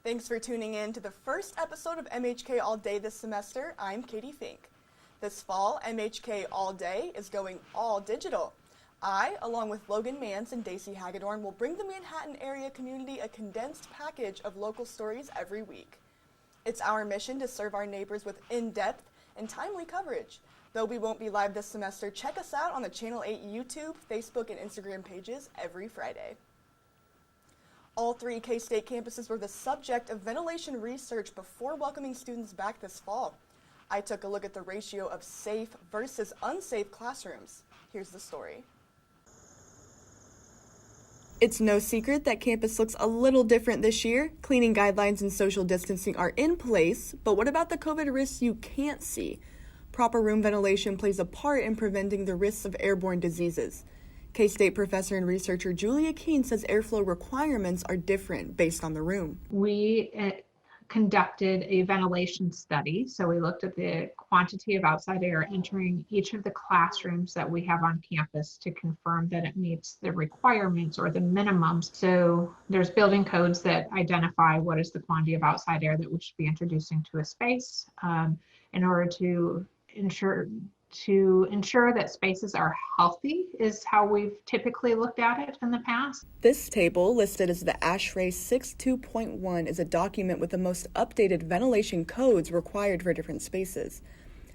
Thanks for tuning in to the first episode of MHK All Day this semester. I'm Katy Fink. This fall, MHK All Day is going all digital. I, along with Logan Mans and Daisy Hagedorn, will bring the Manhattan area community a condensed package of local stories every week. It's our mission to serve our neighbors with in-depth and timely coverage. Though we won't be live this semester, check us out on the Channel 8 YouTube, Facebook, and Instagram pages every Friday. All three K-State campuses were the subject of ventilation research before welcoming students back this fall. I took a look at the ratio of safe versus unsafe classrooms. Here's the story. It's no secret that campus looks a little different this year. Cleaning guidelines and social distancing are in place, but what about the COVID risks you can't see? Proper room ventilation plays a part in preventing the risks of airborne diseases. K-State professor and researcher Julia Keene says airflow requirements are different based on the room. We conducted a ventilation study. So we looked at the quantity of outside air entering each of the classrooms that we have on campus to confirm that it meets the requirements or the minimums. So there's building codes that identify what is the quantity of outside air that we should be introducing to a space in order to ensure that spaces are healthy is how we've typically looked at it in the past. This table, listed as the ASHRAE 62.1, is a document with the most updated ventilation codes required for different spaces.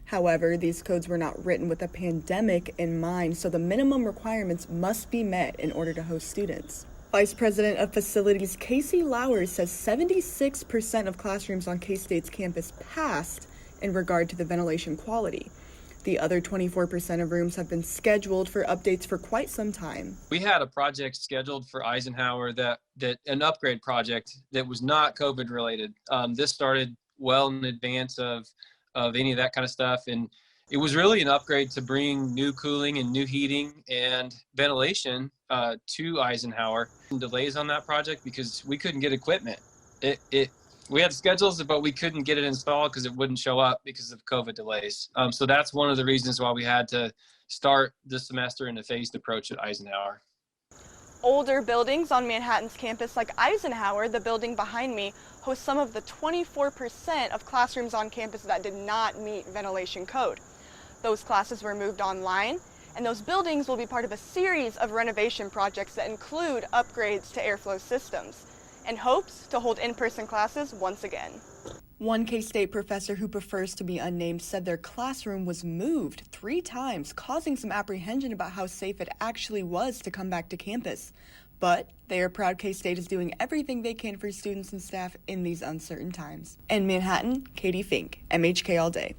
However, these codes were not written with a pandemic in mind, so the minimum requirements must be met in order to host students. Vice President of Facilities Casey Lowers says 76% of classrooms on K-State's campus passed in regard to the ventilation quality. The other 24% of rooms have been scheduled for updates for quite some time. We had a project scheduled for Eisenhower that an upgrade project that was not COVID related. This started well in advance of any of that kind of stuff. And it was really an upgrade to bring new cooling and new heating and ventilation to Eisenhower. And delays on that project because we couldn't get equipment. We had schedules, but we couldn't get it installed because it wouldn't show up because of COVID delays. So that's one of the reasons why we had to start the semester in a phased approach at Eisenhower. Older buildings on Manhattan's campus, like Eisenhower, the building behind me, host some of the 24% of classrooms on campus that did not meet ventilation code. Those classes were moved online, and those buildings will be part of a series of renovation projects that include upgrades to airflow systems, and hopes to hold in-person classes once again. One K-State professor who prefers to be unnamed said their classroom was moved 3 times, causing some apprehension about how safe it actually was to come back to campus. But they are proud K-State is doing everything they can for students and staff in these uncertain times. In Manhattan, Katy Fink, MHK All Day.